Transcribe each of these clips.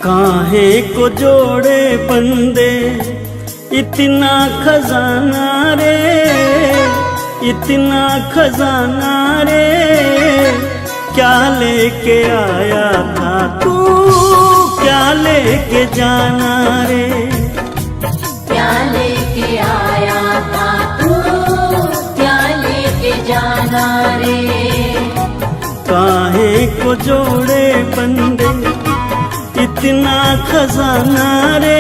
काहे को जोड़े बंदे इतना खजाना रे, इतना खजाना रे, क्या लेके आया था तू, क्या लेके जाना रे, क्या लेके आया था तू, क्या लेके जाना रे। काहे को जोड़े बंदे इतना खजाना रे,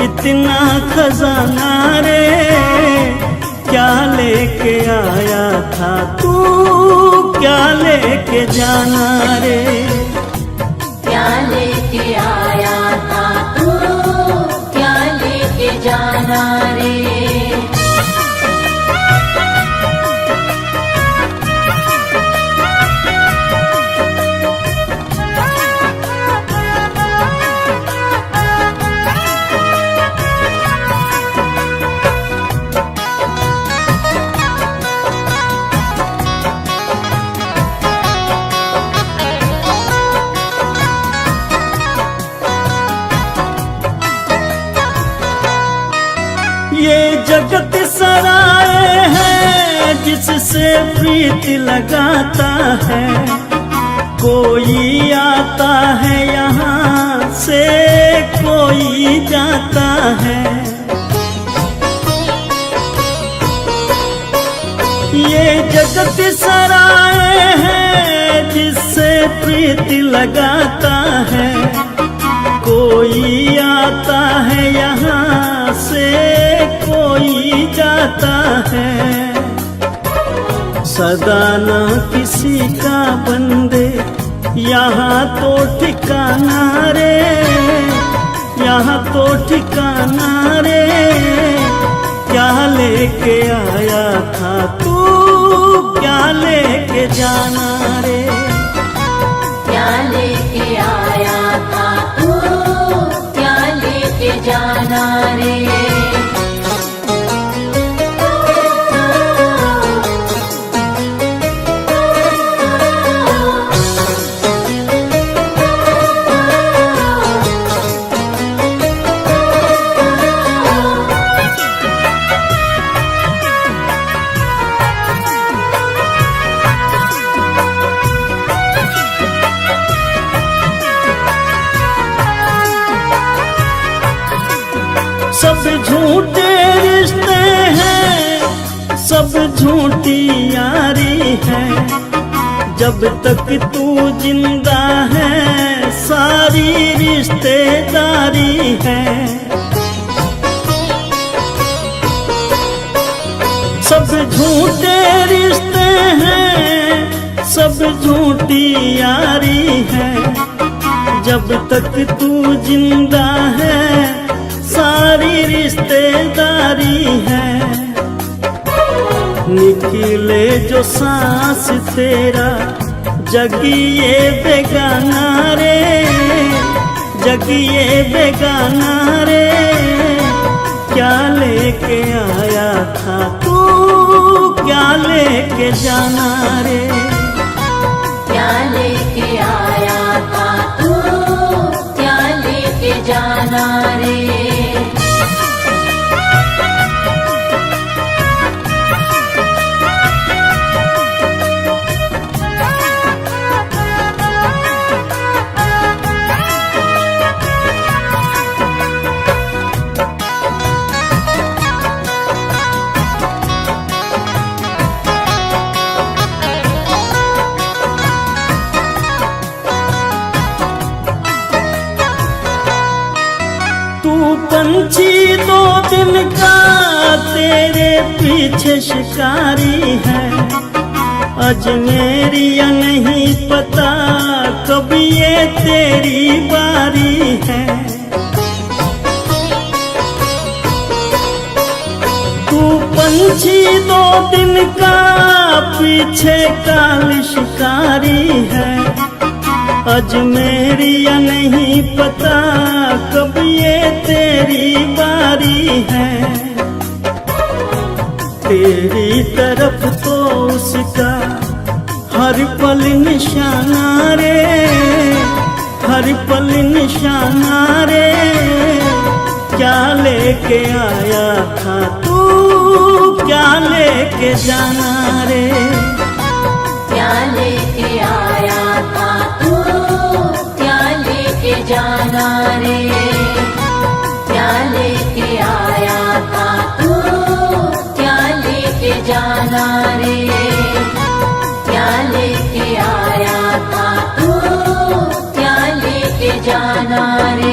इतना खजाना रे, क्या लेके आया था तू, क्या लेके जाना रे, क्या लेके आया था तू, क्या लेके जाना रे। ये जगत सराय है जिससे प्रीत लगाता है, कोई आता है यहाँ से कोई जाता है। ये जगत सराय है जिससे प्रीत लगाता है, कोई आता है यहाँ से कोई जाता है। सदा ना किसी का बंदे यहाँ तो ठिकाना रे, यहाँ तो ठिकाना रे, क्या लेके आया था तू, क्या लेके जाना रे, क्या लेके आया था तू, क्या लेके जाना रे। सब झूठे रिश्ते हैं, सब झूठी यारी है, जब तक तू जिंदा है सारी रिश्तेदारी है। सब झूठे रिश्ते हैं, सब झूठी यारी है, जब तक तू जिंदा है सारी रिश्तेदारी है। निकले जो सांस तेरा जगिए बेगाना रे, जगिए बेगाना रे, क्या लेके आया था तू, क्या लेके जाना रे, क्या लेके आया था तू, क्या लेके जाना रे। पंछी दो दिन का तेरे पीछे शिकारी है, अजमेरिया नहीं पता कब ये तेरी बारी है। तू पंछी दो दिन का पीछे काल शिकारी है, अजमेरिया नहीं पता कब ये तेरी बारी है। तेरी तरफ तो उसका हर पल निशाना रे, हर पल निशाना रे, क्या लेके आया था तू, क्या लेके जाना रे। क्या लेके आया था तू, क्या लेके जाना रे। क्या लेके आया था तू, क्या लेके जाना रे। क्या लेके आया था तू, क्या लेके जाना रे।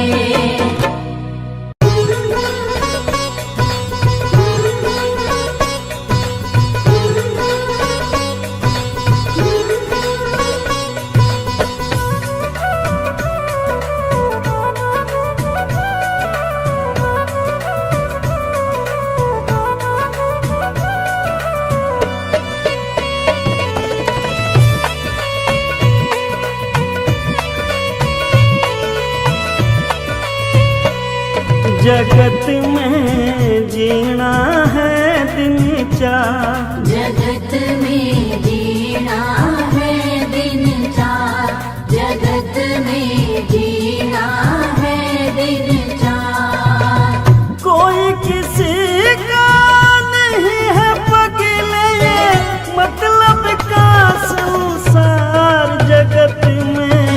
जगत में जीना है दिन चार, जगत में जीना है दिन चार। जगत में जीना है दिन चार। कोई किसी का नहीं है पगले, मतलब का संसार। जगत में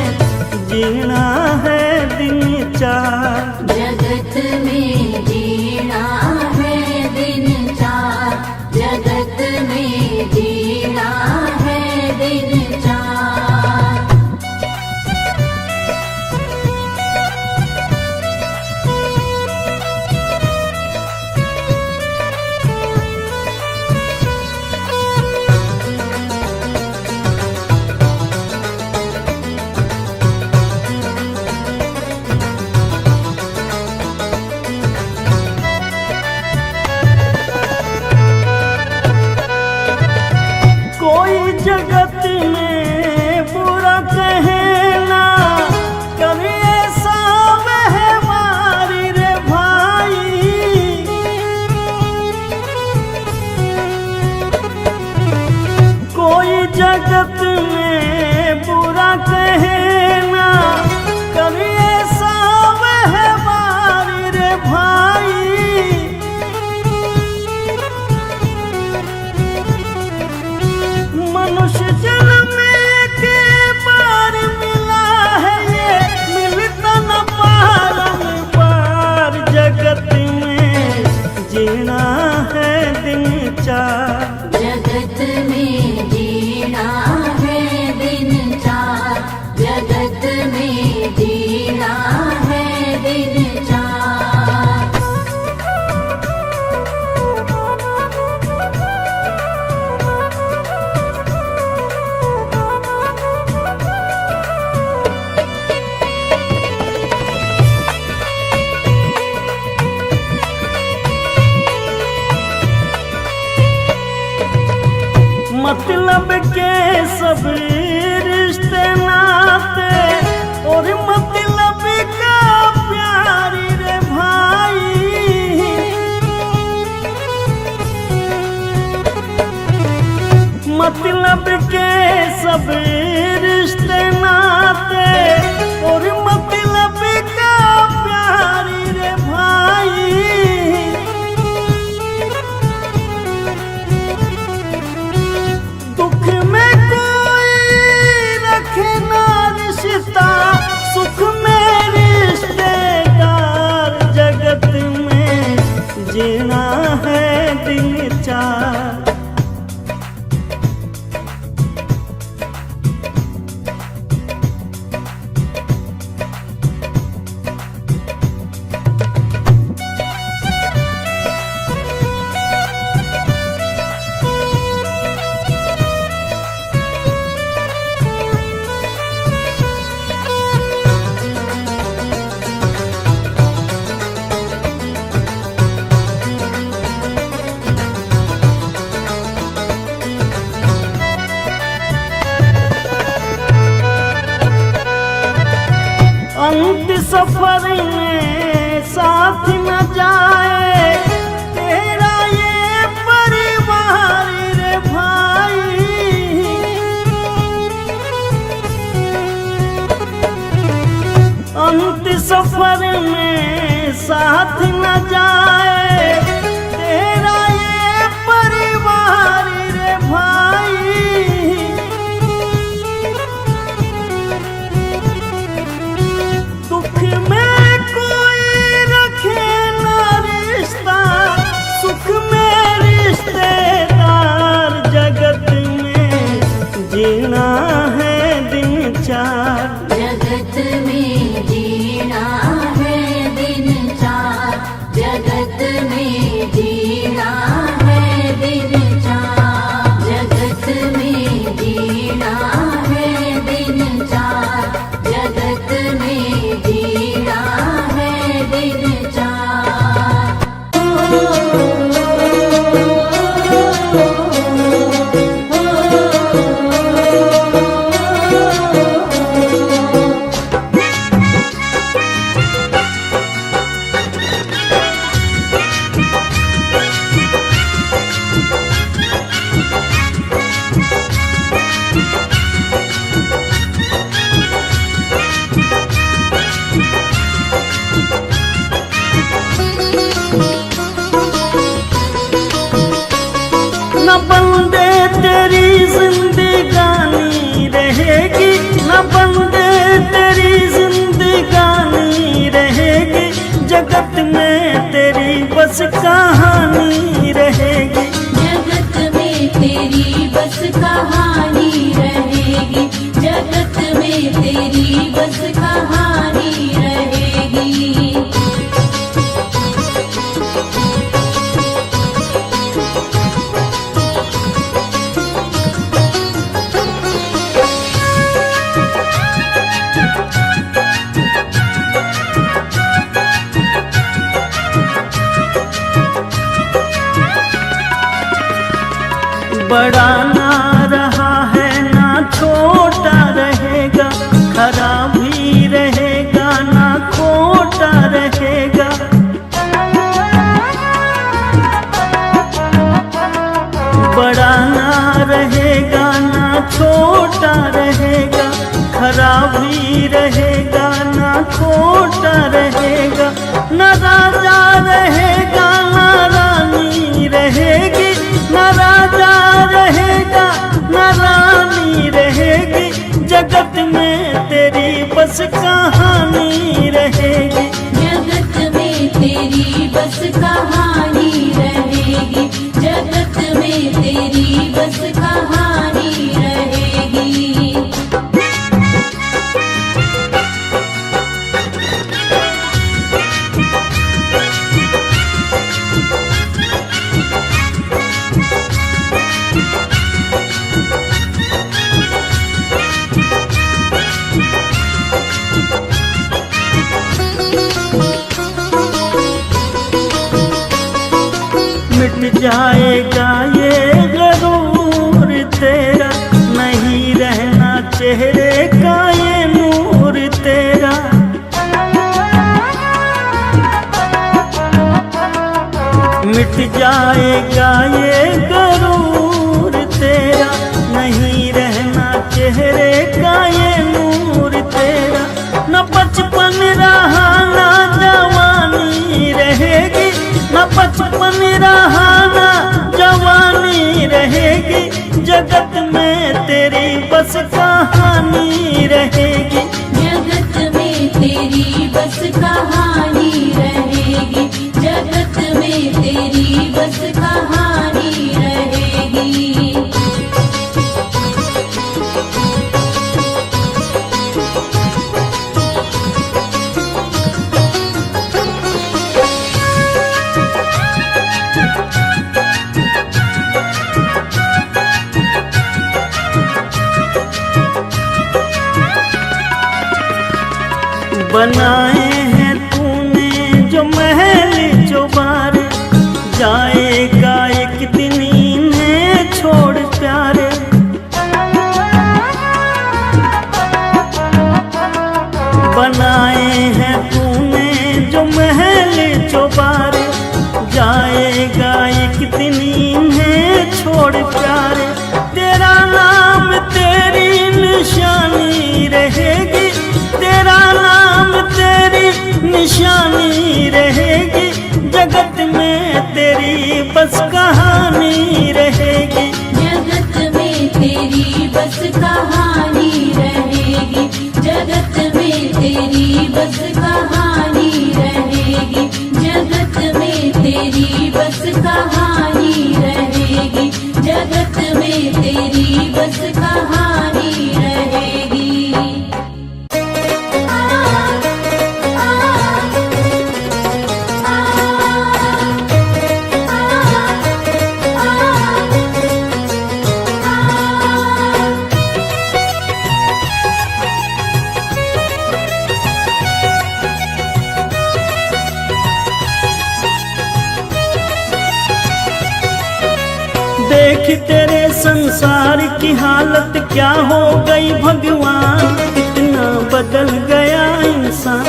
जीना है दिन चार, जगत में जीना है दिन चार। जगत में जीना है दिन चार। कोई जगत में बुरा कहना करे ऐसा व्यवहारी रे भाई। कोई जगत में बुरा कहना करे ऐसा व्यवहारी रे भाई। मनुष्य जन्म के बार मिला है ये, मिलता न बार। जगत में जीना है दिन चार, जगत में जीना है दिन चार। जगत में जीना है दिन चार। मतलब के सब रिश्ते नाते और मतलब का प्यारी रे भाई। मतलब के सब रिश्ते नाते और मतलब का प्यारी रे भाई। दुख में कोई रखे ना रिश्ता, सुख में रिश्तेदार। जगत में जीना है दिन चार, अंत सफर में साथ न जाए तेरा ये परिवार रे भाई। अंत सफर में साथ न जाए तेरा ये परिवार रे भाई। दुख में कोई रखे न रिश्ता, सुख में रिश्तेदार, जगत में जीना है दिन चार। जगत में जीना है दिन चार, जगत में जीना है दिन चार, जगत में जीना है दिन चार, जगत में जीना है दिन चार। न बंदे तेरी जिंदगानी रहेगी, न बंदे तेरी जिंदगानी रहेगी, जगत में तेरी बस कहानी रहेगी। जगत में तेरी बस कहानी रहेगी, जगत में तेरी बस कहानी रहेगी। बड़ा ना रहा है ना छोटा रहेगा, खरा भी रहेगा ना खोटा रहेगा। बड़ा ना रहेगा ना छोटा रहेगा, खरा भी रहेगा ना खोटा रहेगा। न राजा रहेगा ना रानी रहेगी, न राजा रहेगा न रानी रहेगी, जगत में तेरी बस कहानी रहेगी। जगत में तेरी बस कहानी रहेगी, जगत में तेरी बस कहानी रहेगी। मिट जाएगा ये गरूर तेरा, नहीं रहना चेहरे का ये नूर तेरा। मिट जाएगा ये गरूर तेरा, नहीं रहना चेहरे का ये नूर तेरा। न बचपन रहा ना जवानी रहेगी, न बचपन रहा ना जवानी रहेगी, जगत में तेरी बस कहानी रहेगी। जगत में तेरी बस कहानी रहेगी, जगत में तेरी बस कहानी रहेगी। बनाए हैं तूने जो महल चौबारे, जाएगा एक दिन इन्हें छोड़ प्यारे। बनाए हैं तूने जो महल चौबारे, जाएगा एक दिन इन्हें छोड़ प्यारे। तेरा नाम तेरी निशानी रहेगी, तेरा नाम बस कहानी रहेगी, जगत में तेरी बस कहानी रहेगी, जगत में तेरी बस कहानी रहेगी। देख तेरे संसार की हालत क्या हो गई भगवान, कितना बदल गया इंसान,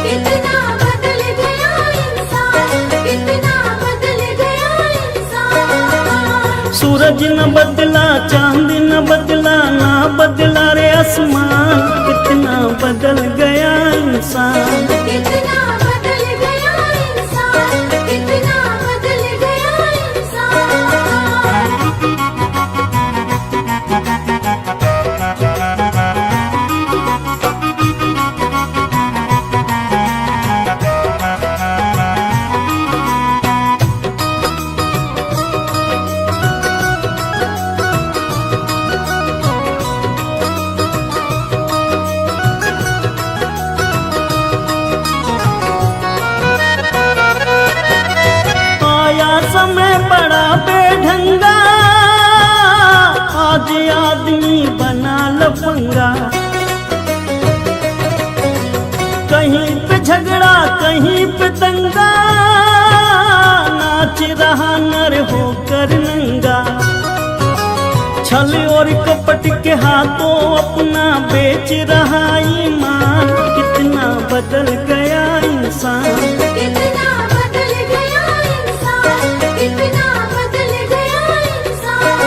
कितना बदल गया इंसान, कितना बदल गया इंसान। सूरज न बदला, चांद न बदला, ना बदला रे आसमान, कितना बदल गया इंसान। कितना बदल गया इंसान, कितना बदल गया इंसान। समय बड़ा बेढंगा, आज आदमी बना लफंगा, कहीं पे झगड़ा कहीं पे दंगा, नाच रहा नर होकर नंगा, छल और कपट के हाथों अपना बेच रहा ईमान, कितना बदल गया इंसान। कितना बदल गया इंसान, कितना बदल गया इंसान।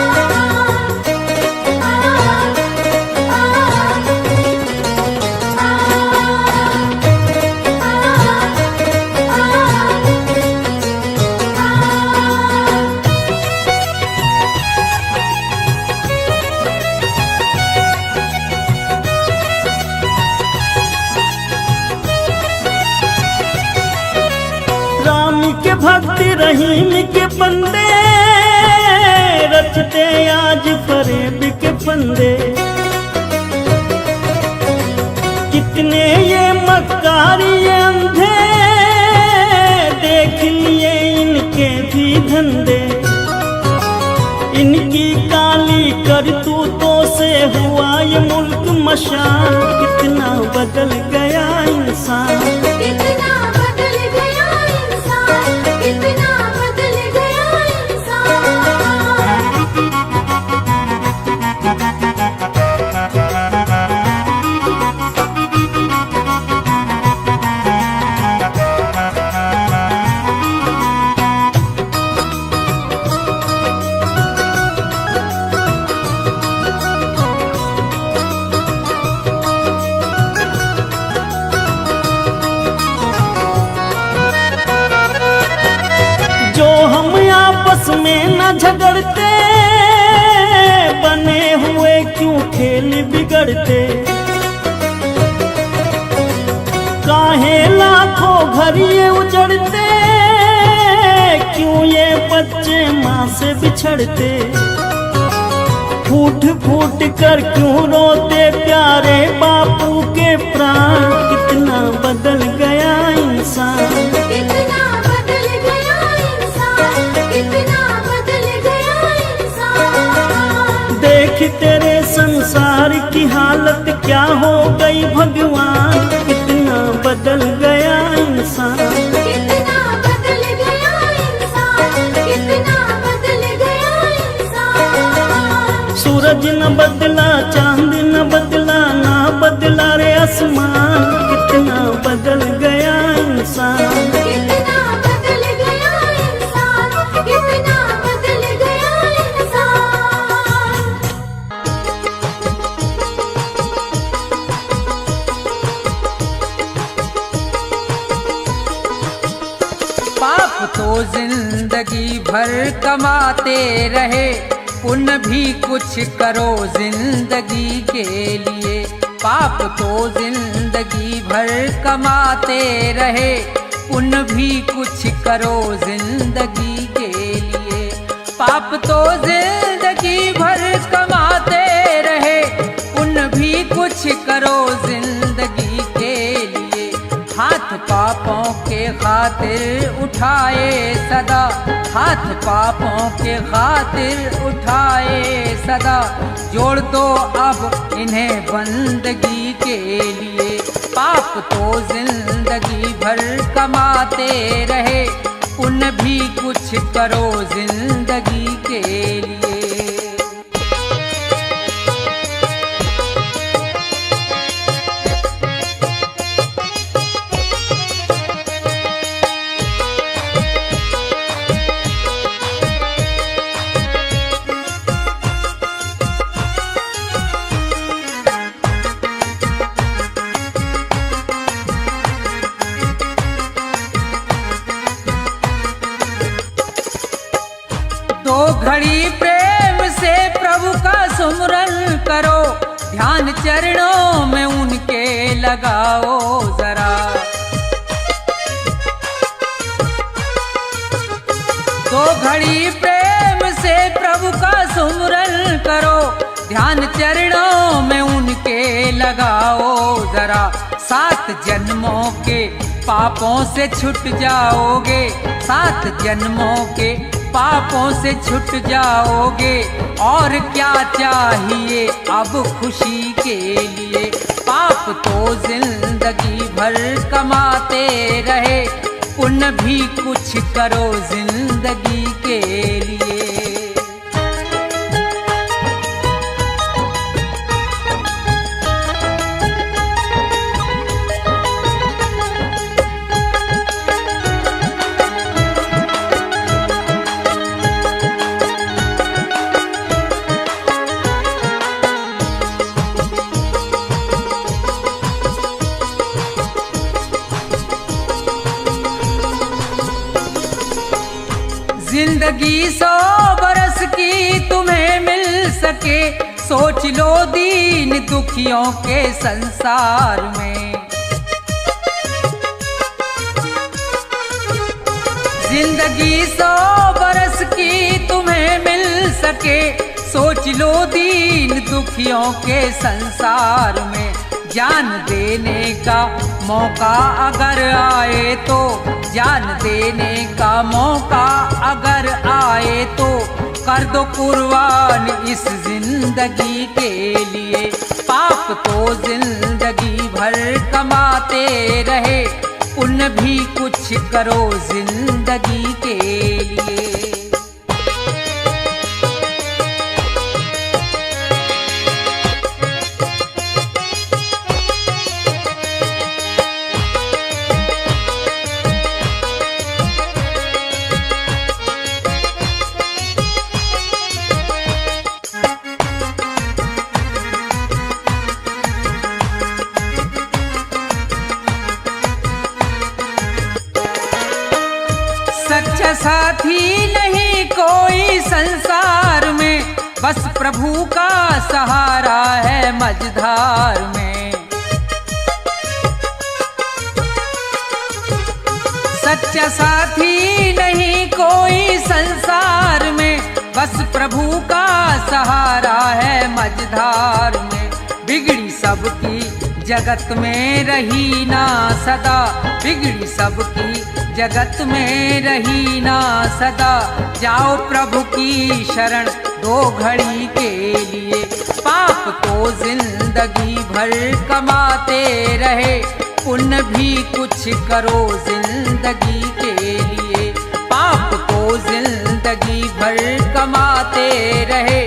राम के भक्त रहीम के बंदे, रचते आज फरेब के फंदे, कितने ये मक्कारी ये अंधे, देख लिए इनके भी धंधे, इनकी काली करतूतों से हुआ ये मुल्क मशान, कितना बदल गया इंसान। कितना बदल गया इंसान, कितना बदल गया इंसान। आपस में न झगड़ते, बने हुए क्यों खेल बिगड़ते, काहे लाखों घर ये उजड़ते, क्यों ये बच्चे माँ से बिछड़ते, फूट फूट कर क्यों रोते प्यारे बापू के प्राण, कितना बदल गया इंसान। कितना बदल गया इंसान, कितना बदल गया इंसान। देख तेरे संसार की हालत क्या हो गई भगवान, कितना बदल गया इंसान। कितना बदल गया इंसान, कितना बदल गया इंसान। सूरज न बदला, चांद न बदला, ना बदला रे आसमान, कितना बदल गया इंसान। कितना बदल गया इंसान, कितना बदल गया इंसान। पाप तो जिंदगी भर कमाते रहे, पुण्य भी कुछ करो जिंदगी के लिए। पाप तो जिंदगी भर कमाते रहे, पुण्य भी कुछ करो जिंदगी के लिए। पाप तो जिंदगी भर कमाते रहे, पुण्य भी कुछ करो जिंदगी के लिए। हाथ पापों के खातिर उठाए सदा, हाथ पापों के खातिर उठाए सदा, जोड़ दो अब इन्हें बंदगी के लिए। पाप तो जिंदगी भर कमाते रहे, पुण्य भी कुछ करो जिंदगी के लिए। दो घड़ी प्रेम से प्रभु का सुमरन करो, ध्यान चरणों में उनके लगाओ जरा। दो घड़ी प्रेम से प्रभु का सुमरन करो, ध्यान चरणों में उनके लगाओ जरा। 7 जन्मों के पापों से छूट जाओगे, 7 जन्मों के पापों से छूट जाओगे। और क्या चाहिए अब खुशी के लिए। पाप तो जिंदगी भर कमाते रहे, पुण्य भी कुछ करो जिंदगी के लिए। जिंदगी 100 बरस की तुम्हें मिल सके, सोच लो दीन दुखियों के संसार में। जिंदगी 100 बरस की तुम्हें मिल सके, सोच लो दीन दुखियों के संसार में। जान देने का मौका अगर आए तो, जान देने का मौका अगर आए तो, कर दो कुर्बान इस जिंदगी के लिए। पाप तो जिंदगी भर कमाते रहे, पुण्य भी कुछ करो जिंदगी के लिए। सच्चा साथी नहीं कोई संसार में, बस प्रभु का सहारा है मझधार में। सच्चा साथी नहीं कोई संसार में, बस प्रभु का सहारा है मझधार में। बिगड़ी सबकी जगत में रही ना सदा, बिगड़ी सबकी जगत में रही ना सदा। जाओ प्रभु की शरण 2 घड़ी के लिए। पाप तो जिंदगी भर कमाते रहे, पुण्य भी कुछ करो जिंदगी के लिए। पाप तो जिंदगी भर कमाते रहे,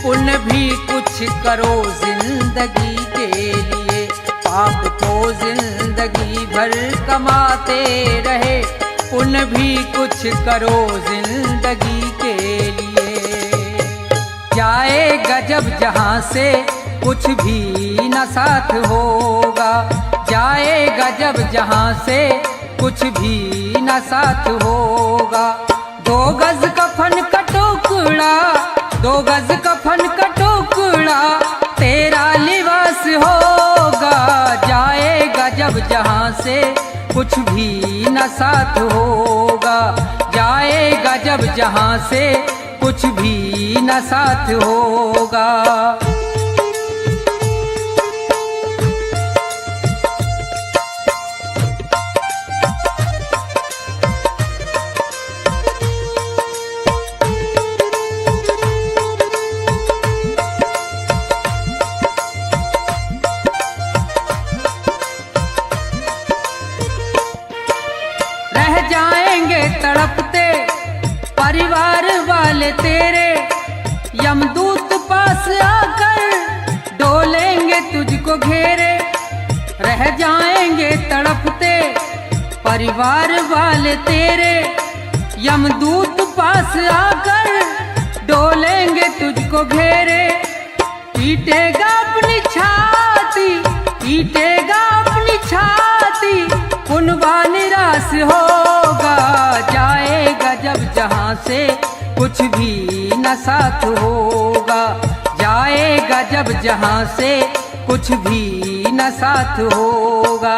पुण्य भी कुछ करो जिंदगी के लिए। पाप तो जिंदगी भर कमाते रहे, पुण्य भी कुछ करो जिंदगी के लिए। जाएगा जब जहाँ से कुछ भी न साथ होगा, जाएगा जब जहाँ से कुछ भी न साथ होगा। 2 गज कफन का टुकड़ा, 2 गज कफन का टुकड़ा तेरा लिबास हो से कुछ भी न साथ होगा। जाएगा जब जहाँ से कुछ भी न साथ होगा। रह जाएंगे तड़पते परिवार वाले तेरे, यमदूत पास आकर डोलेंगे तुझको घेरे। रह जाएंगे तड़पते परिवार वाले तेरे, यमदूत पास आकर डोलेंगे तुझको घेरे। पीटेगा अपनी छाती, पीटेगा अपनी छाती, कुनबा निराश होगा। जाएगा जब जहाँ से कुछ भी न साथ होगा। जाएगा जब जहाँ से कुछ भी न साथ होगा।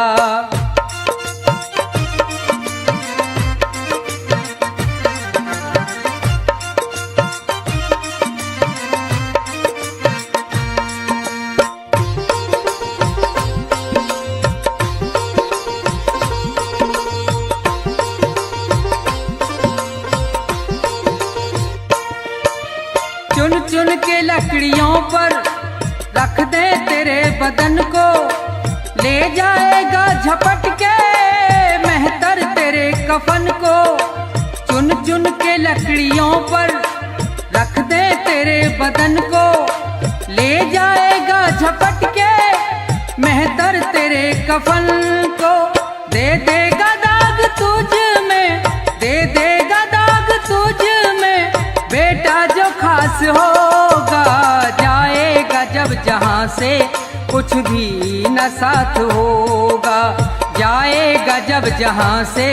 चुन चुन के लकड़ियों पर रख दे तेरे बदन को, ले जाएगा झपट के मेहतर तेरे कफन को। चुन चुन के लकड़ियों पर रख दे तेरे बदन को, ले जाएगा झपट के मेहतर तेरे कफन को। दे देगा दाग तुझ में, दे देगा दाग तुझ में, बेटा जो खास होगा। जाएगा जब जहाँ से कुछ भी न साथ होगा। जाएगा जब जहाँ से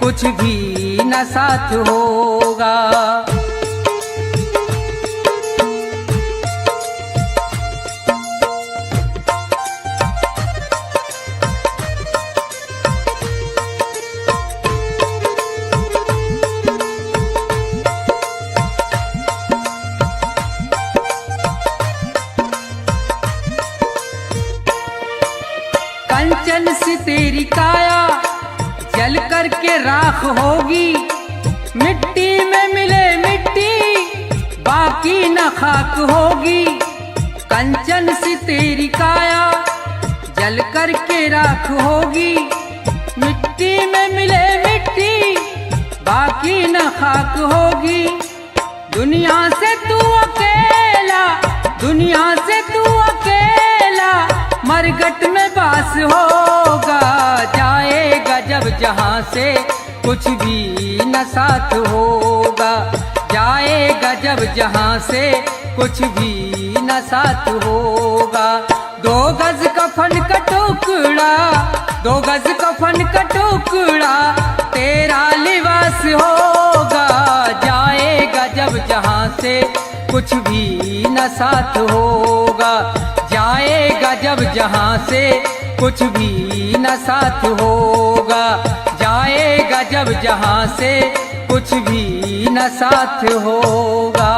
कुछ भी न साथ होगा। कंचन सी तेरी काया जल करके राख होगी। मिट्टी में मिले मिट्टी बाकी न खाक होगी। कंचन सी तेरी काया जल करके राख होगी। मिट्टी में मिले मिट्टी बाकी न खाक होगी। दुनिया से तू अकेला, दुनिया से तू अकेला मरघट में बास होगा। जाएगा जब जहाँ से कुछ भी न साथ होगा। जाएगा जब जहाँ से कुछ भी न साथ होगा। 2 गज कफन का टुकड़ा, 2 गज कफन का टुकड़ा तेरा लिबास होगा। जाएगा जब जहाँ से कुछ भी न साथ होगा। जाएगा जब जहाँ से कुछ भी न साथ होगा। जाएगा जब जहाँ से कुछ भी न साथ होगा।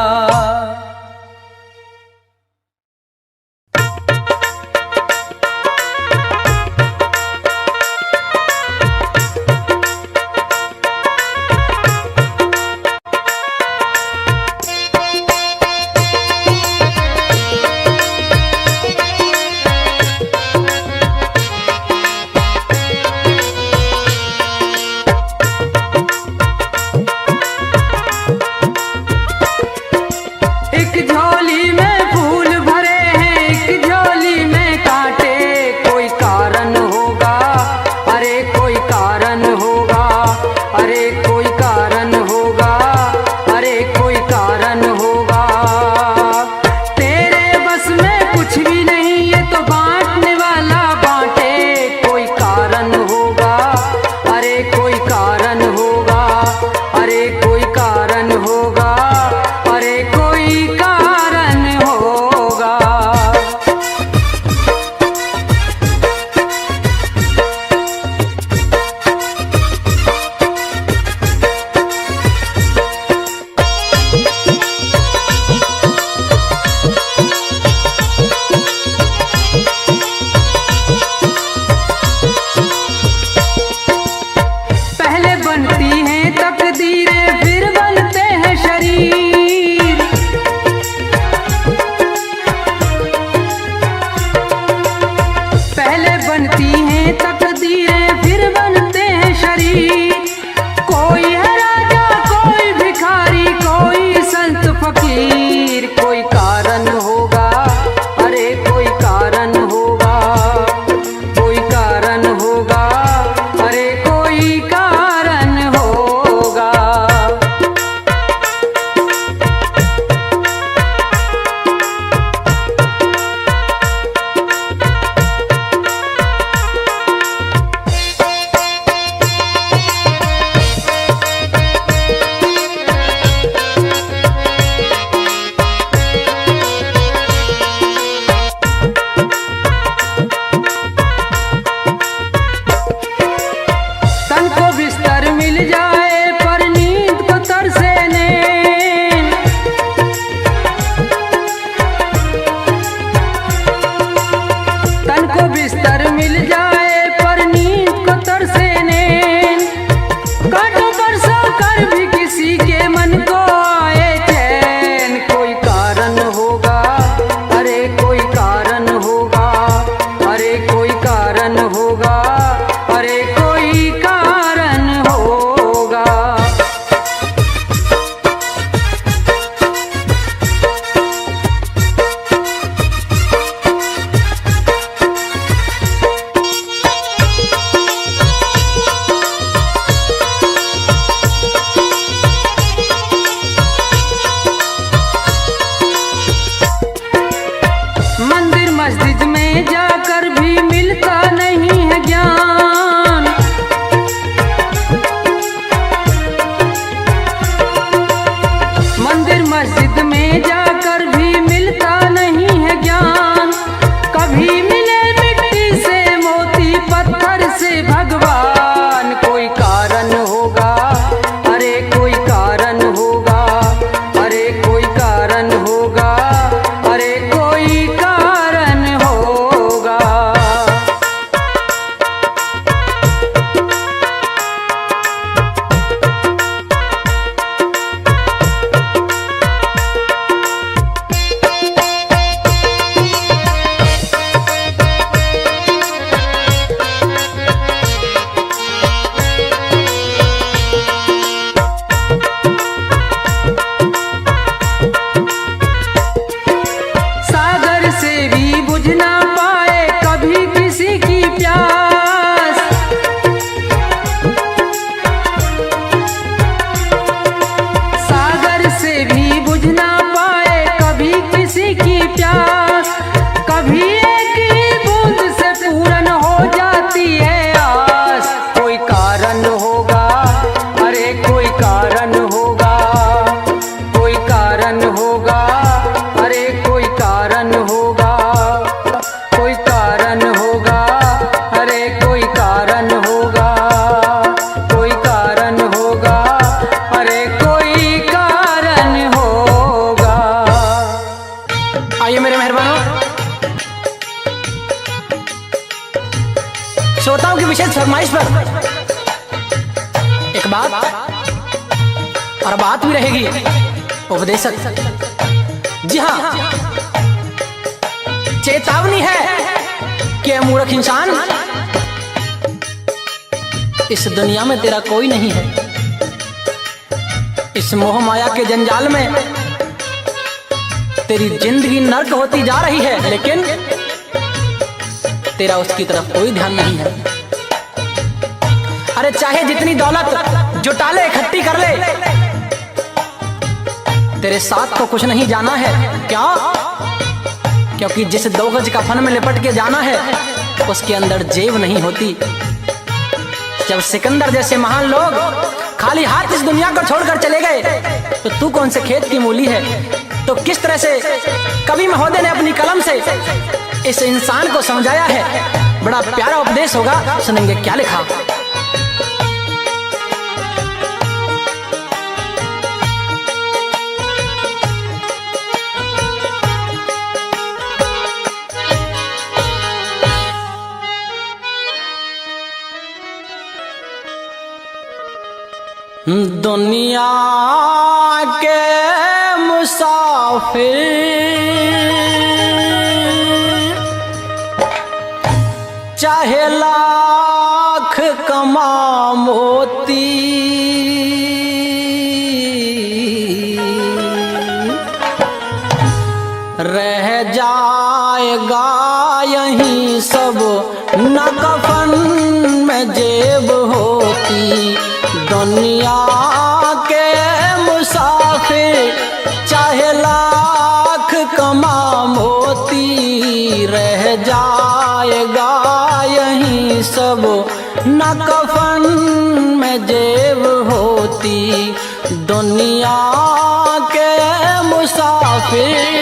फरमाइश पर एक बात और बात भी रहेगी उपदेशक। जी हाँ, चेतावनी है कि मूर्ख इंसान, इस दुनिया में तेरा कोई नहीं है। इस मोह माया के जंजाल में तेरी जिंदगी नर्क होती जा रही है, लेकिन तेरा उसकी तरफ कोई ध्यान नहीं है। अरे चाहे जितनी दौलत जुटा ले, इकट्ठी कर ले, तेरे साथ तो कुछ नहीं जाना है। क्या? क्योंकि जिस 2 गज कफन में लिपट के जाना है उसके अंदर जेब नहीं होती। जब सिकंदर जैसे महान लोग खाली हाथ इस दुनिया को छोड़कर चले गए, तो तू कौन से खेत की मूली है? तो किस तरह से कवि महोदय ने अपनी कलम से इस इंसान को समझाया है। बड़ा प्यारा उपदेश होगा, सुनेंगे क्या लिखा। दुनिया के मुसाफिर चाहे लाख कमा मोती, रह जाएगा यहीं सब न कफन में जेब होती। दुनिया के मुसाफिर चाहे लाख कमा मोती, रह जाएगा यहीं सब न कफन में जेब होती। दुनिया के मुसाफिर।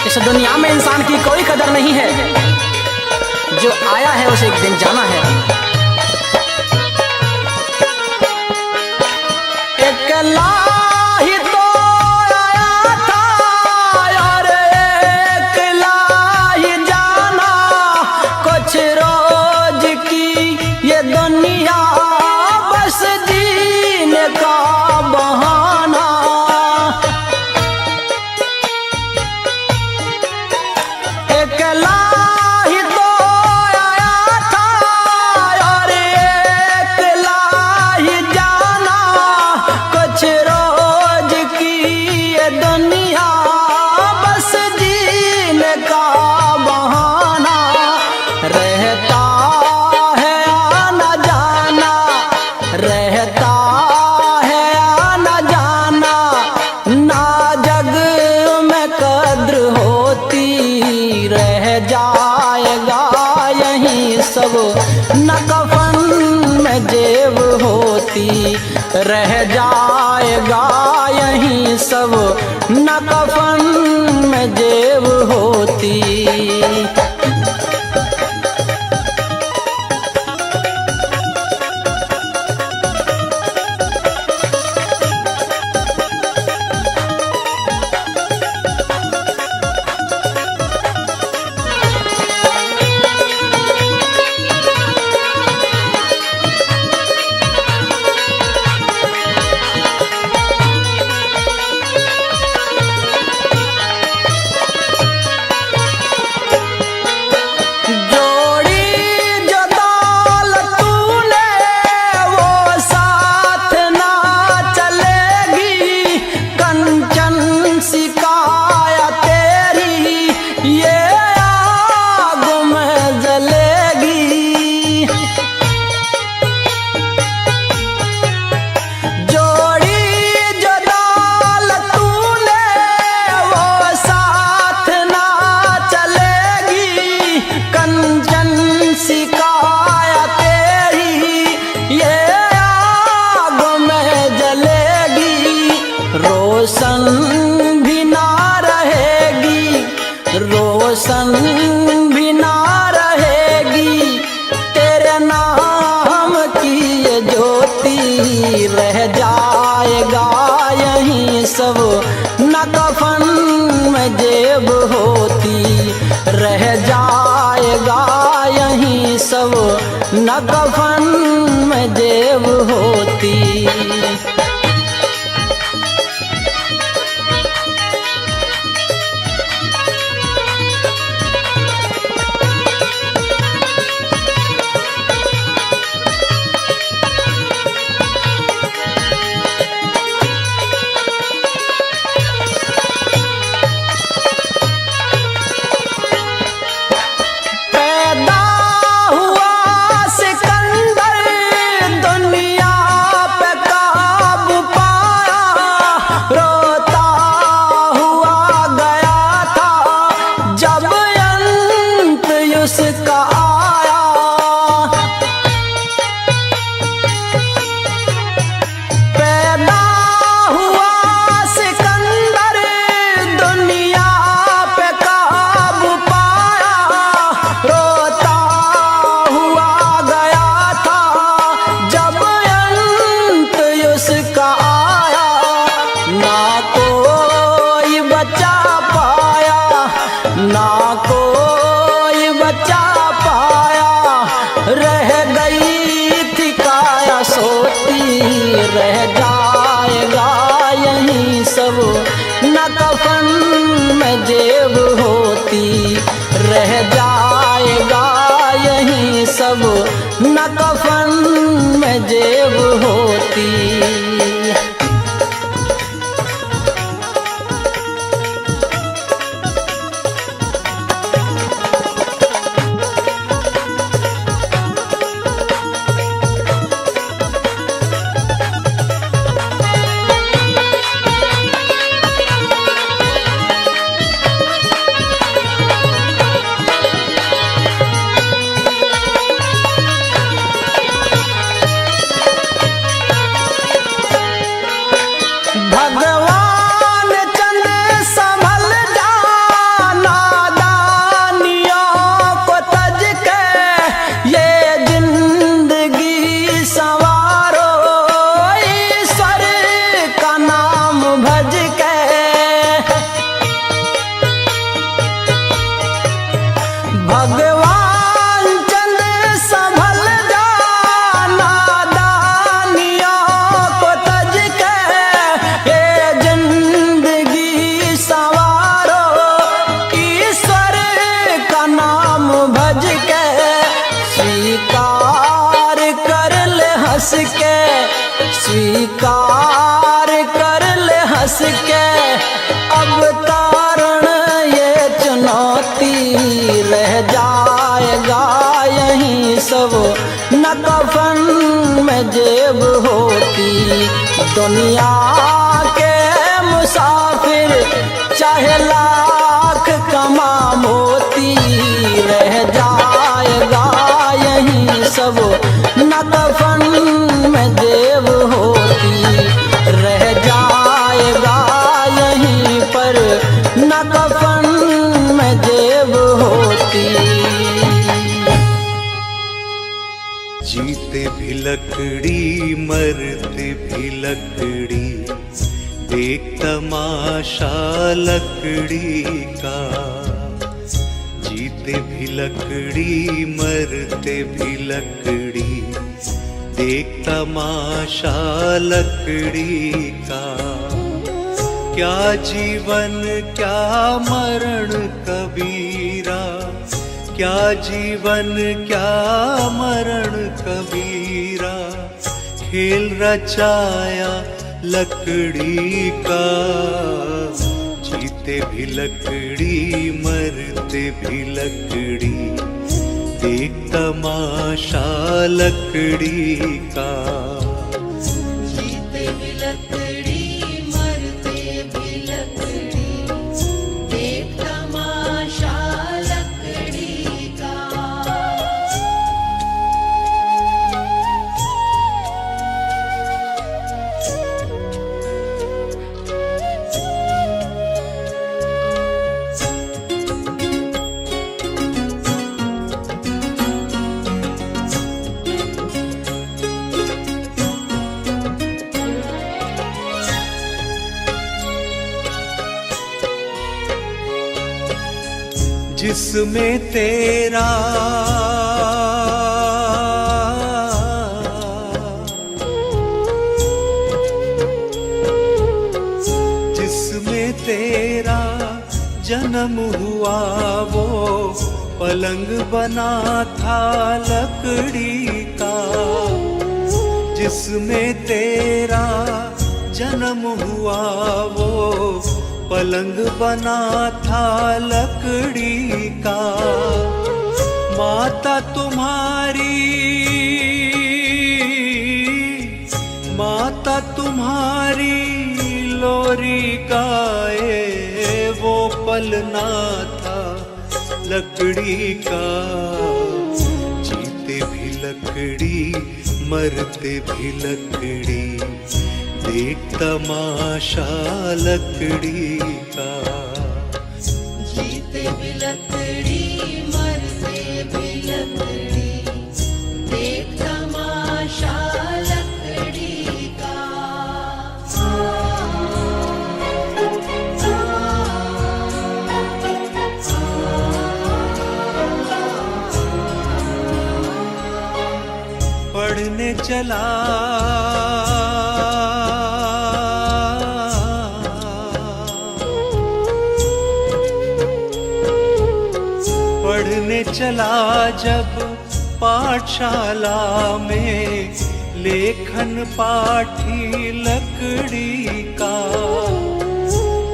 इस दुनिया में इंसान की कोई कदर नहीं है, जो आया है उसे एक दिन जाना है। अकेला ही तो आया था और अकेला ही जाना, कुछ रोज की ये दुनिया बस जीने का बहाना। अकेला ही तो आया था और अकेला ही जाना, कुछ रोज की ये दुनिया बस जीने का बहाना। रहता है आना जाना, रहता है आना जाना, ना जग में कद्र होती। रह जाएगा यहीं सब न कफन में जेब होती। रह जाएगा यहीं सब न कफन में जेब होती। कफन में जेब होती, रह जाएगा यहीं सब न कफन में जेब होती। रह जाएगा यहीं सब न कफन में जेब होती। भगवान चंद संभल जाना दानियों को तज के, ये जिंदगी संवारो ईश्वर का नाम भज के। स्वीकार कर ले हंस के, स्वीकार कर ले हंस के, अब तारण ये चुनौती। रह जाएगा यहीं सब न कफन में जेब होती। दुनिया के मुसाफिर चाहे लाख कमा मोती, रह जाएगा यहीं सब न कफन में जेब होती। रह जाएगा यहीं पर न कफन में जेब होती। जीते भी लकड़ी मरते भी लकड़ी, देख तमाशा लकड़ी का। जीते भी लकड़ी मरते भी लकड़ी, देख तमाशा लकड़ी का। क्या जीवन क्या मरण कबीरा, क्या जीवन क्या मरण कबीरा। खेल रचाया लकड़ी का, जीते भी लकड़ी मरते भी लकड़ी, देख तमाशा लकड़ी का। जीते भी लकड़ी मरते भी लकड़ी, देख तमाशा लकड़ी का। जिसमें तेरा जिसमें तेरा जन्म हुआ वो पलंग बना था लकड़ी का। जिसमें तेरा जन्म हुआ वो पलंग बना था लकड़ी का। माता तुम्हारी लोरी गाए वो पलना था लकड़ी का। जीते भी लकड़ी मरते भी लकड़ी, देख तमाशा लकड़ी का। जीते भी लकड़ी मरते भी लकड़ी, देख तमाशा लकड़ी का। पढ़ने चला पढ़ने चला जब पाठशाला में, लेखन पाठी लकड़ी का।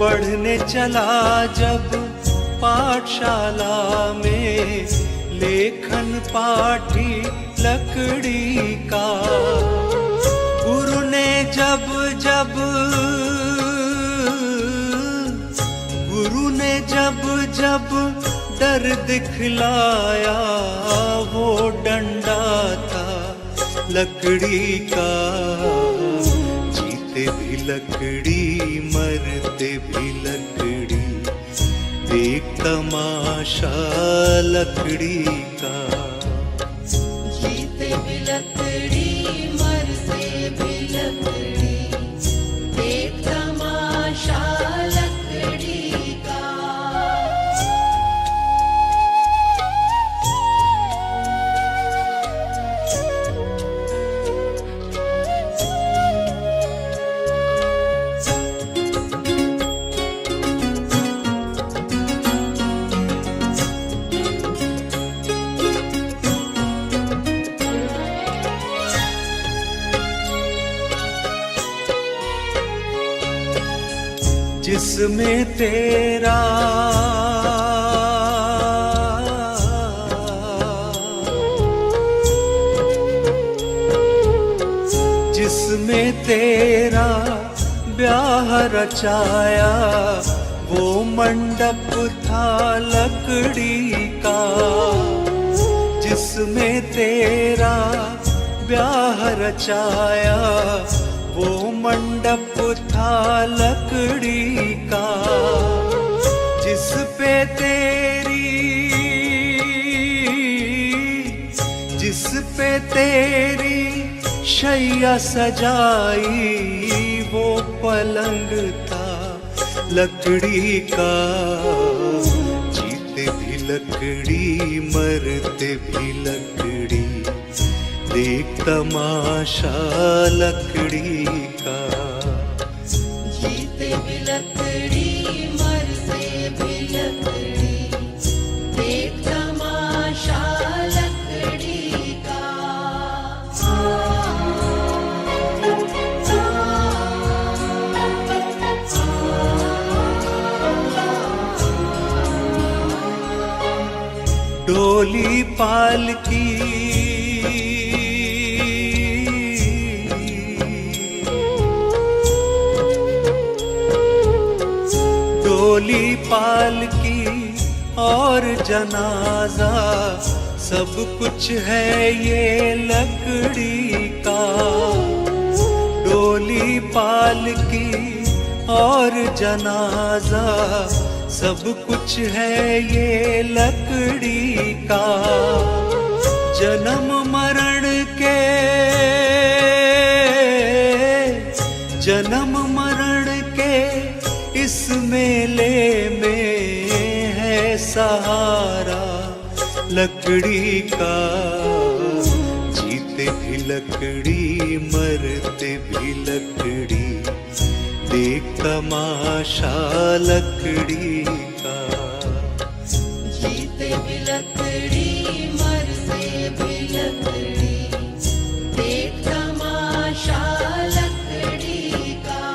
पढ़ने चला जब पाठशाला में, लेखन पाठी लकड़ी का। गुरु ने जब डर दिखलाया वो डंडा था लकड़ी का। जीते भी लकड़ी मरते भी लकड़ी, देख तमाशा लकड़ी का। जीते भी लकड़ी मरते भी लकड़ी, देख तमाशा लकड़ी का। जिसमें तेरा ब्याह रचाया वो मंडप था लकड़ी का। जिसमें तेरा ब्याह रचाया वो मंडप था लकड़ी का। जिस पे तेरी शैया सजाई वो पलंग था लकड़ी का। जीते भी लकड़ी मरते भी लकड़ी, देख तमाशा लकड़ी का। जीते भी लकड़ी मरते भी लकड़ी, देख तमाशा लकड़ी का। डोली पालकी डोली पालकी और जनाजा सब कुछ है ये लकड़ी का। डोली पालकी और जनाजा सब कुछ है ये लकड़ी का। जन्म मरण के इस मेले में है सहारा लकड़ी का, जीते भी लकड़ी मरते भी लकड़ी, देख तमाशा लकड़ी का। जीते भी लकड़ी मरते भी लकड़ी, देख तमाशा लकड़ी का।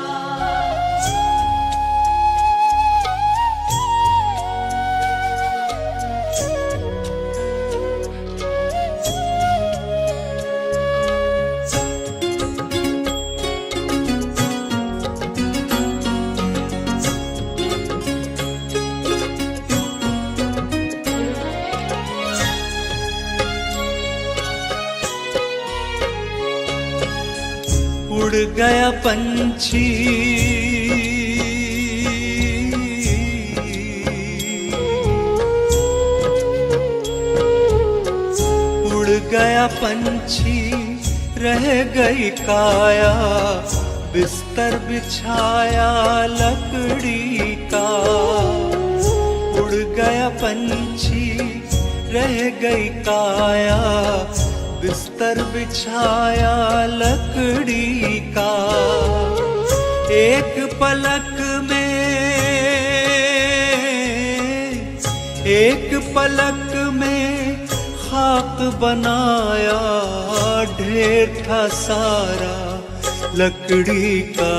उड़ गया पंछी उड़ गया पंछी, रह गई काया, बिस्तर बिछाया लकड़ी का। उड़ गया पंछी, रह गई काया, बिस्तर बिछाया लकड़ी का। एक पलक में खाक बनाया, ढेर था सारा लकड़ी का।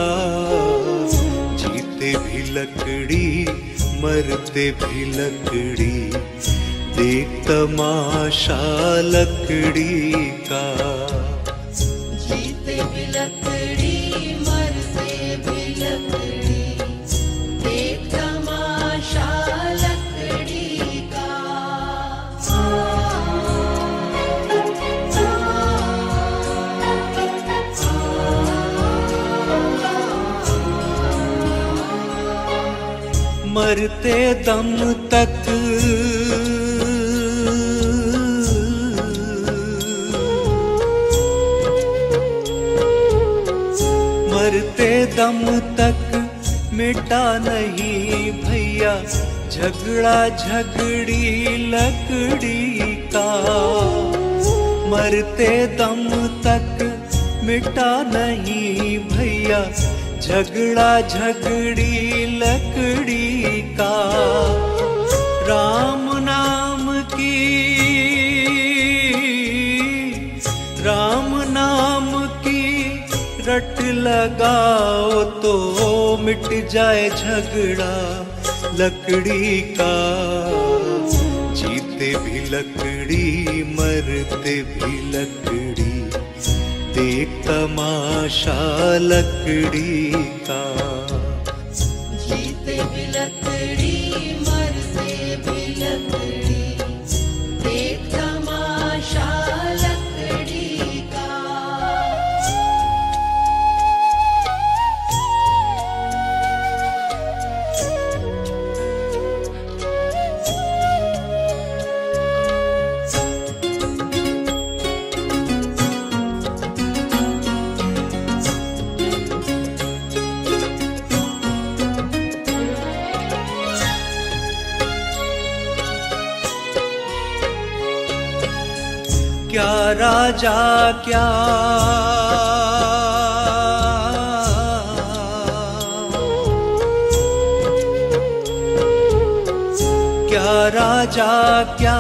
जीते भी लकड़ी मरते भी लकड़ी, देख तमाशा लकड़ी का। जीते भी लकड़ी मरते भी लकड़ी, देख तमाशा लकड़ी का। मरते दम तक मरते दम तक मिटा नहीं भैया, झगड़ा झगड़ी लकड़ी का। मरते दम तक मिटा नहीं भैया, झगड़ा झगड़ी लकड़ी का। राम नाम की रट लगाओ तो मिट जाए झगड़ा लकड़ी का। जीते भी लकड़ी मरते भी लकड़ी, देख तमाशा लकड़ी का। जीते भी लकड़ी मरते भी लकड़ी, देख तमाशा लकड़ी का। क्या राजा क्या राजा क्या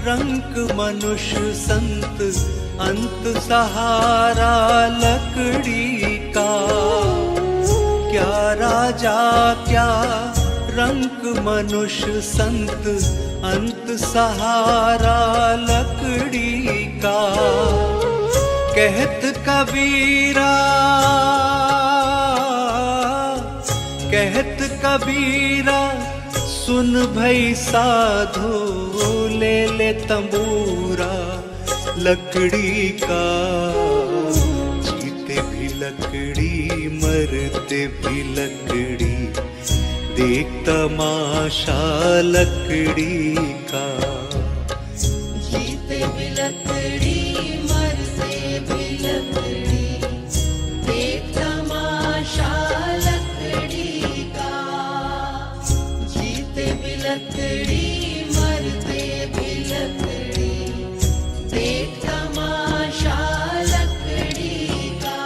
रंग मनुष्य संत, अंत सहारा लकड़ी का। क्या राजा क्या रंक मनुष्य संत, अंत सहारा लकड़ी का। कहत कबीरा सुन भई साधो, ले ले तंबूरा लकड़ी का। जीते भी लकड़ी मरते भी लकड़ी, देख तमाशा लकड़ी का। जीते भी लकड़ी मरते भी लकड़ी, देख तमाशा लकड़ी का। जीते भी लकड़ी मरते भी लकड़ी देख तमाशा लकड़ी का।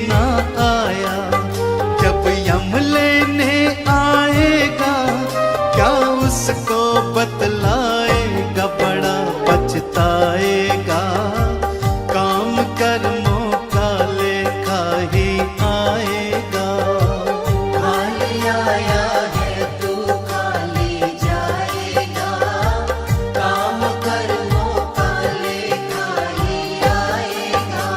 ना आया, जब यम लेने आएगा क्या उसको बतलाएगा, बड़ा पछताएगा। काम कर्मों का लेखा ही आएगा। खाली आया है तू खाली जाएगा, काम कर्मों का लेखा ही आएगा।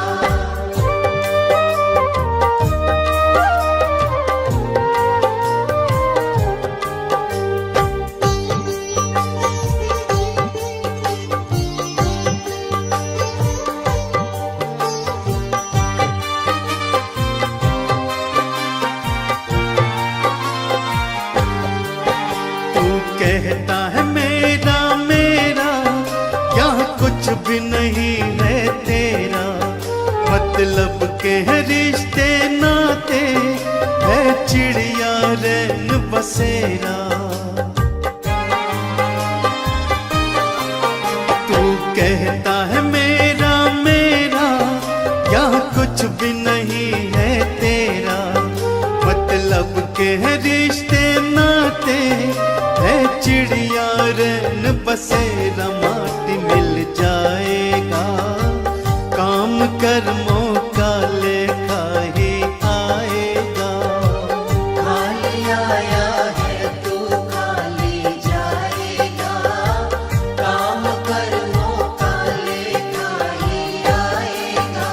तू कहता है मेरा मेरा, यहाँ कुछ भी नहीं है तेरा। मतलब के है रिश्ते नाते, है चिड़िया रैन बसेरा। तू कहता है मेरा मेरा, यहाँ कुछ भी नहीं है तेरा। मतलब के है रिश्ते नाते, है चिड़िया रैन बसेरा। माटी मिल जाएगा, काम कर्मों का लेखा ही आएगा। खाली आया है तू खाली जाएगा, काम कर्मों का लेखा ही आएगा।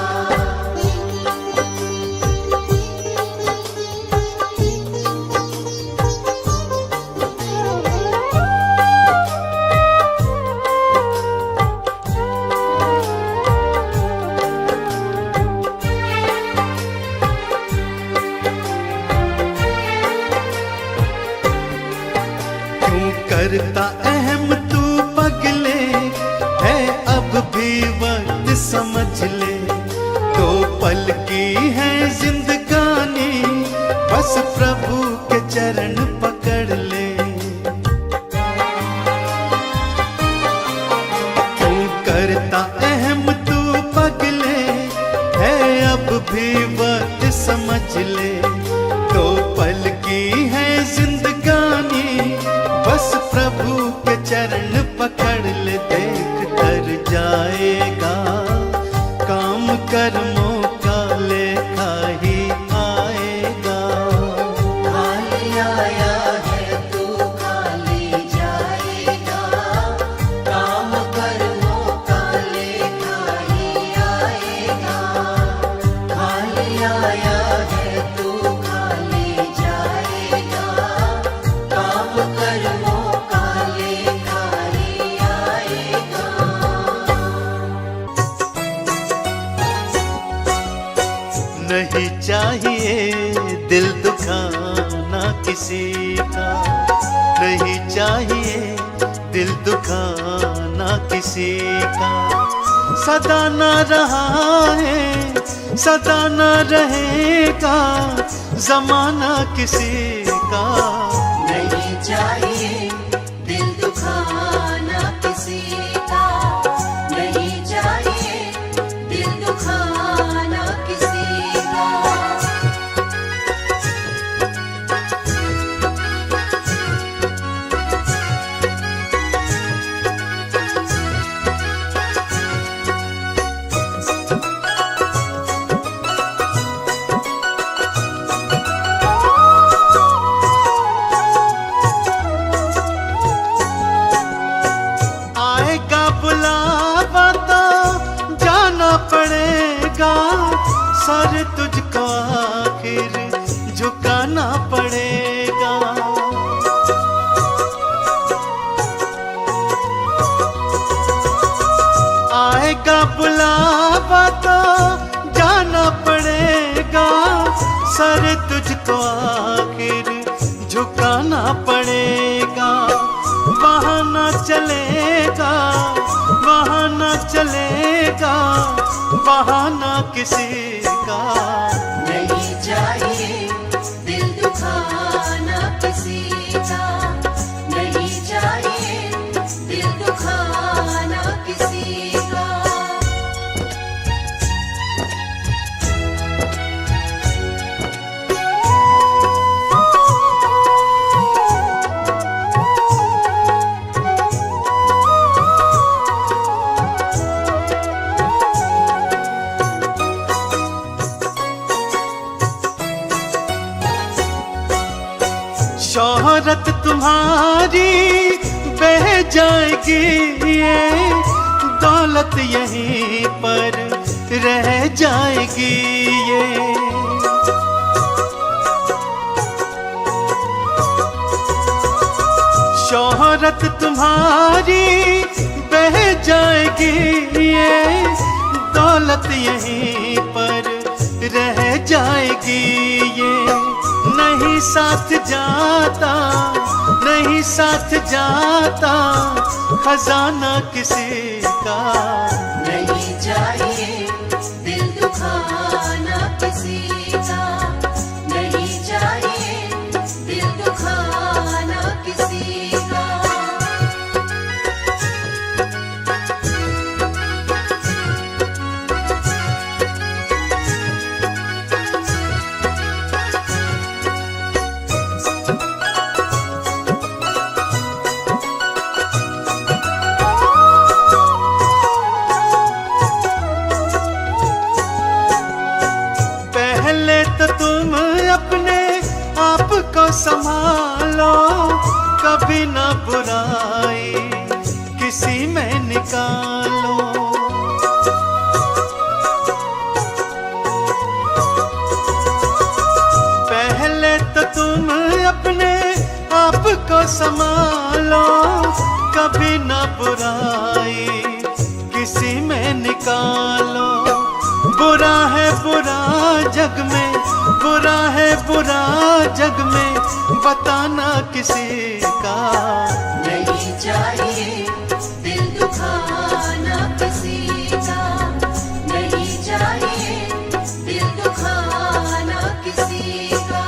क्यों करता अहम तू पगले, है अब भी वक्त समझ ले। तो पल की है जिंदगानी, बस प्रभु के चरण पकड़ ले। क्यों करता अहम तू पगले, है अब भी वक्त समझ ले। तो पल की है जिंदगानी, बस प्रभु के चरण पकड़ ले। देख कर जाएगा, काम कर्मों का लेखा ही आएगा। खाली आया है तू खाली जाएगा, काम कर्मों का लेखा ही आएगा। खाली आया है तू खाली जाएगा, काम कर्मों का लेखा ही आएगा। नहीं चाहिए दिल दुखाना किसी का, नहीं चाहिए दिल दुखाना किसी का। सदा न रहा है, सदा न रहेगा जमाना किसी का। नहीं चाहिए दिल दुखाना किसी का, नहीं चाहिए दिल दुखाना किसी का। आएगा बुलावा तो जाना पड़ेगा, सर तुझको आखिर झुकाना पड़ेगा। आएगा बुलावा तो जाना पड़ेगा, सर तुझको आखिर झुकाना पड़ेगा। बहाना चलेगा, बहाना चलेगा, बहाना किसी का। नहीं चाहिए दिल दुखाना किसी का, नहीं चाहिए दिल दुखाना किसी का। शोहरत तुम्हारी बह जाएगी, ये दौलत यहीं पर रह जाएगी। ये शोहरत तुम्हारी बह जाएगी, ये दौलत यहीं पर रह जाएगी। ये नहीं साथ जाता, नहीं साथ जाता खजाना किसी का। नहीं चाहिए दिल दुखाना किसी का, नहीं चाहिए दिल दुखाना किसी का। तुम अपने आप को संभालो, कभी ना बुराई किसी में निकालो। पहले तो तुम अपने आप को संभालो, कभी ना बुराई किसी में निकालो। बुरा है बुरा जग में, बुरा है बुरा जग में बताना किसी का। नहीं चाहिए दिल दुखाना किसी का, नहीं चाहिए दिल दुखाना किसी का।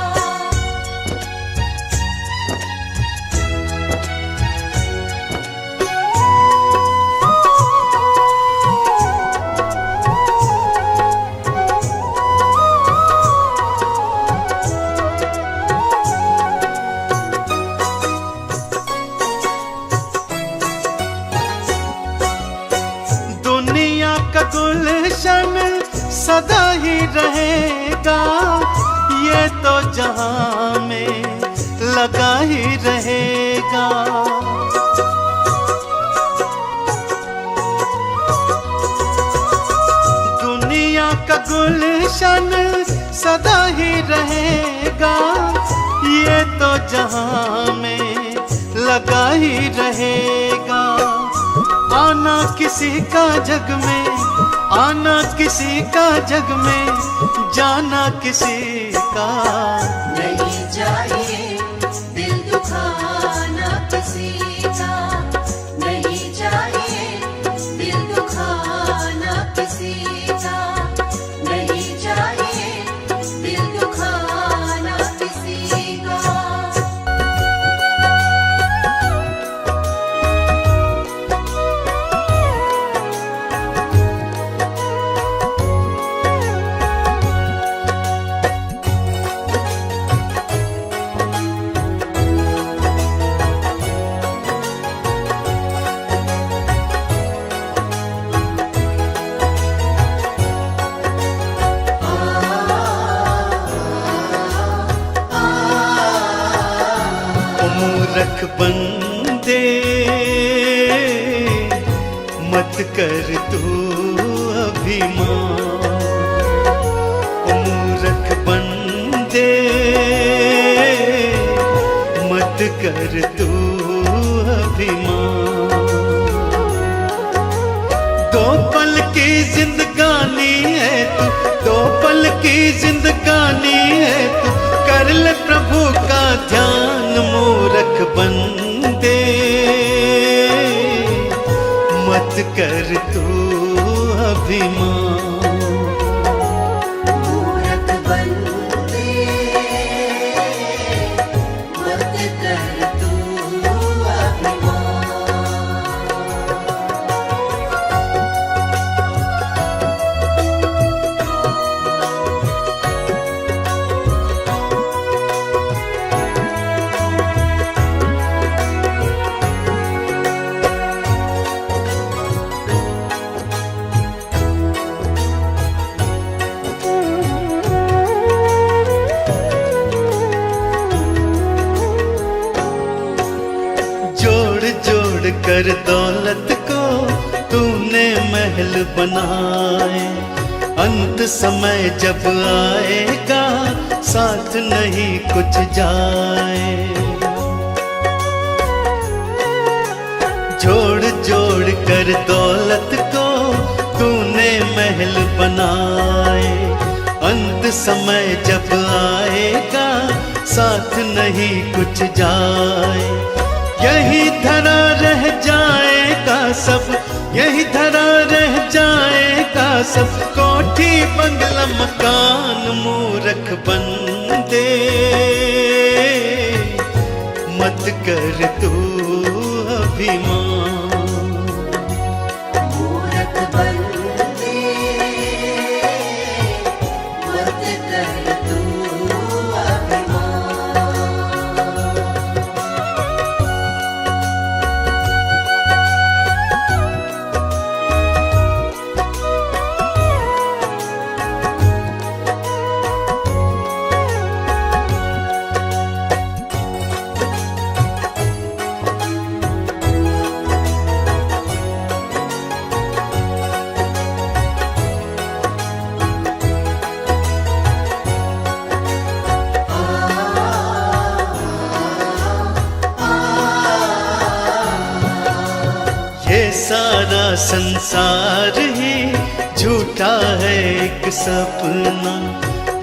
गुलशन सदा ही रहेगा, ये तो जहां में लगा ही रहेगा। दुनिया का गुलशन सदा ही रहेगा, ये तो जहां में लगा ही रहेगा। आना किसी का जग में, आना किसी का जग में, जाना किसी का। नहीं चाहिए दिल दुखाना किसी का, नहीं चाहिए दिल दुखाना किसी का, नहीं चाहिए दिल दुखाना किसी का। मूर्ख बंदे मत कर तू अभिमान। मूर्ख बंदे मत कर तू अभिमान। दो पल की जिंदगानी है तू, दो पल की जिंदगानी है तू, कर ले प्रभु का ध्यान। मूर्ख बंदे मत कर तू अभिमान। मूर्ख बंदे मत कर तू अभिमान। कर दौलत को तूने महल बनाए, अंत समय जब आएगा साथ नहीं कुछ जाए। जोड़ जोड़ कर दौलत को तूने महल बनाए, अंत समय जब आएगा साथ नहीं कुछ जाए। यही धरा रह जाएगा सब, यही धरा रह जाएगा सब, कोठी बंगला मकान मूर्ख बंदे, मत कर तू अभिमान। मूरख बंदे मत कर तू अभिमान। ये सारा संसार ही झूठा है एक सपना,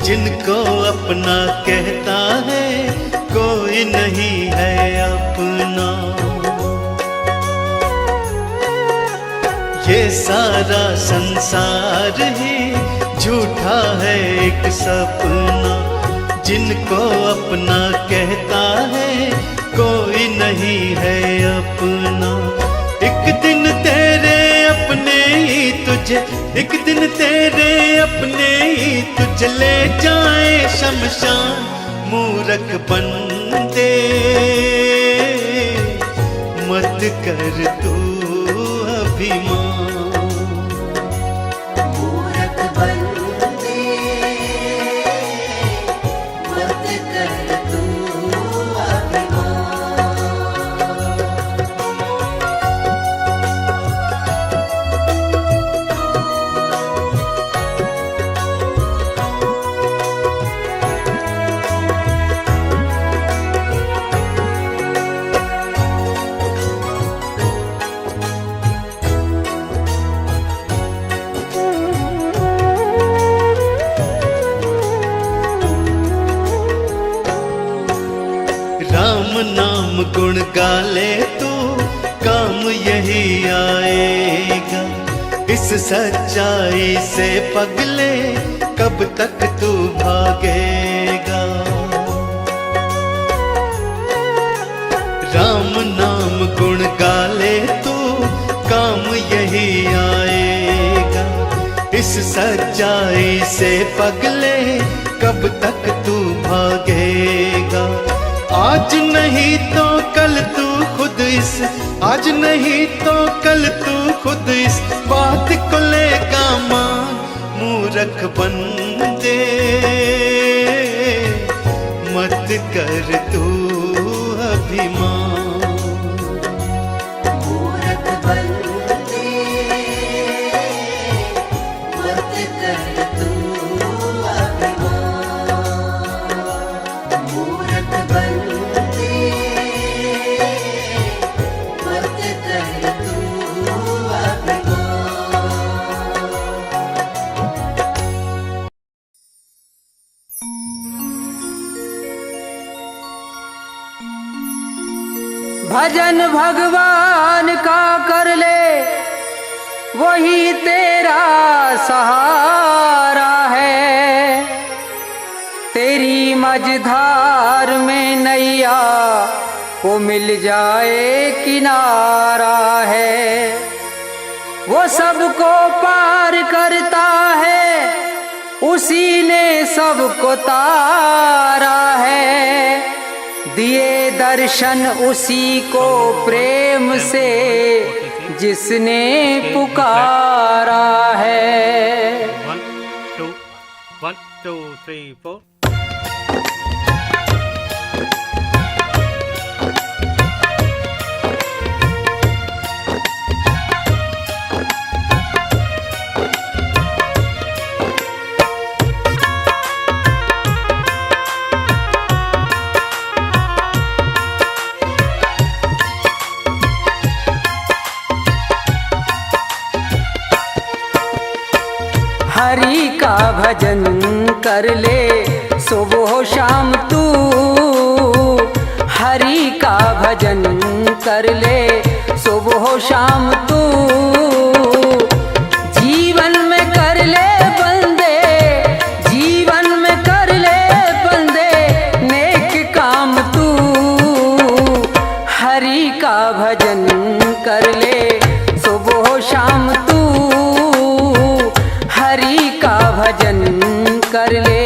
जिनको अपना कहता है कोई नहीं है अपना। ये सारा संसार ही झूठा है एक सपना, जिनको अपना कहता है कोई नहीं है अपना। एक दिन तेरे अपने ही तुझे, एक दिन तेरे अपने ही तुझे ले जाए शमशान, मूर्ख बंदे मत कर तू अभिमान। मूरख बंदे मत कर तू अभिमान। राम नाम गुण गाले तो काम यही आएगा, इस सच्चाई से पगले कब तक तू भागेगा। राम नाम गुण गाले तो काम यही आएगा, इस सच्चाई से पगले कब तक तू भागेगा। आज नहीं तो कल तू खुद इस, आज नहीं तो कल तू खुद इस बात को लेगा मान, मूर्ख बंदे मत कर तू अभिमान। मूरख बंदे मत कर तू अभिमान। मूरख बंदे मत कर तू अभिमान। भजन भगवान का कर ले, वही तेरा सहारा है। तेरी मझधार में नैया को मिल जाए किनारा है। वो सबको पार करता है, उसी ने सबको तारा है। दिए दर्शन उसी को प्रेम से जिसने पुकारा है। 1 2 3 4। कर ले सुबह शाम तू हरि का भजन कर ले सुबह शाम तू जीवन में कर ले बंदे जीवन में कर ले बंदे नेक काम तू हरि का भजन कर ले सुबह शाम तू हरि का भजन कर ले।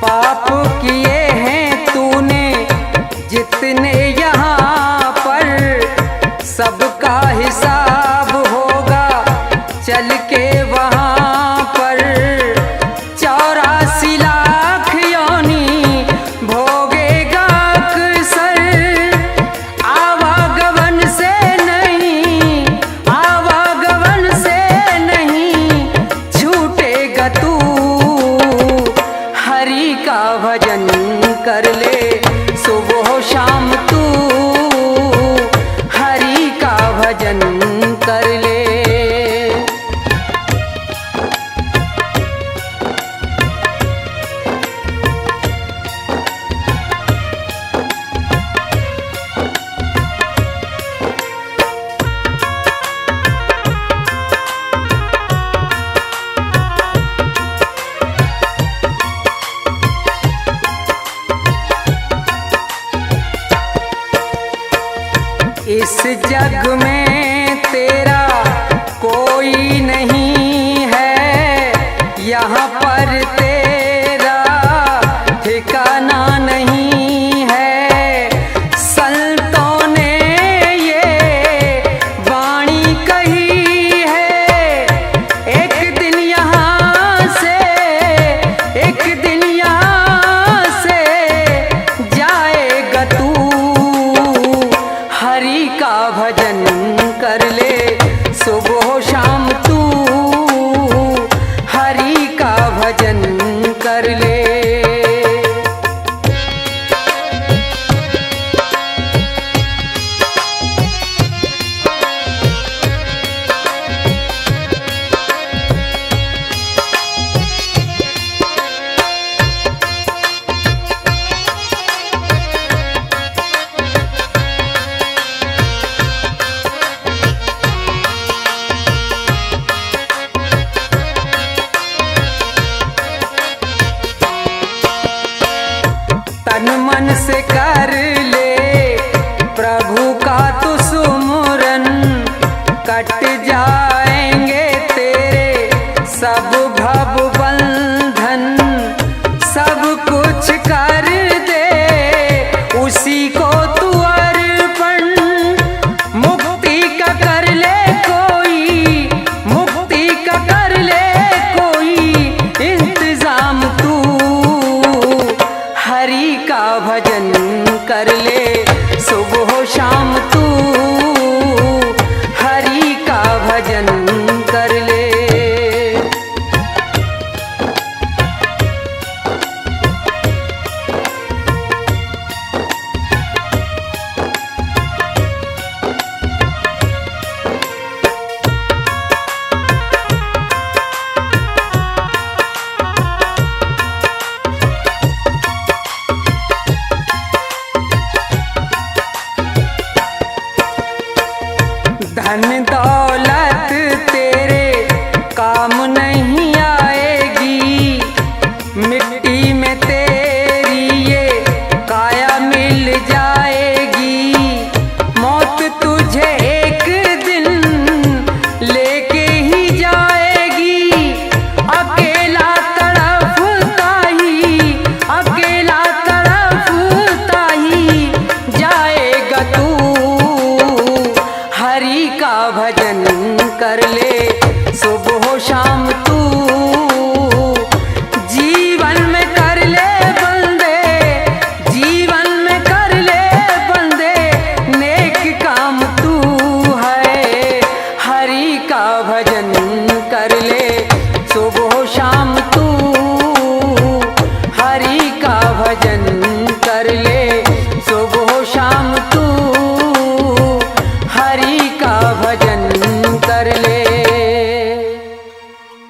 पाप किए हैं तूने जितने यहाँ पर सबका हिसाब होगा चल के वहाँ पर 84 लाख योनि भोगेगा अक्सर आवागमन से नहीं छूटेगा तू हरि का भजन कर ले सुबह शाम तू हरि का भजन कर ले। इस जग में तेरा कोई नहीं है यहाँ पर तेरा ठिकाना नहीं है संतों ने ये वाणी कही है एक दिन यहाँ से जाएगा तू हरि का भजन कर ले सुबह शाम तू हरि का भजन कर ले। तन मन से कर ले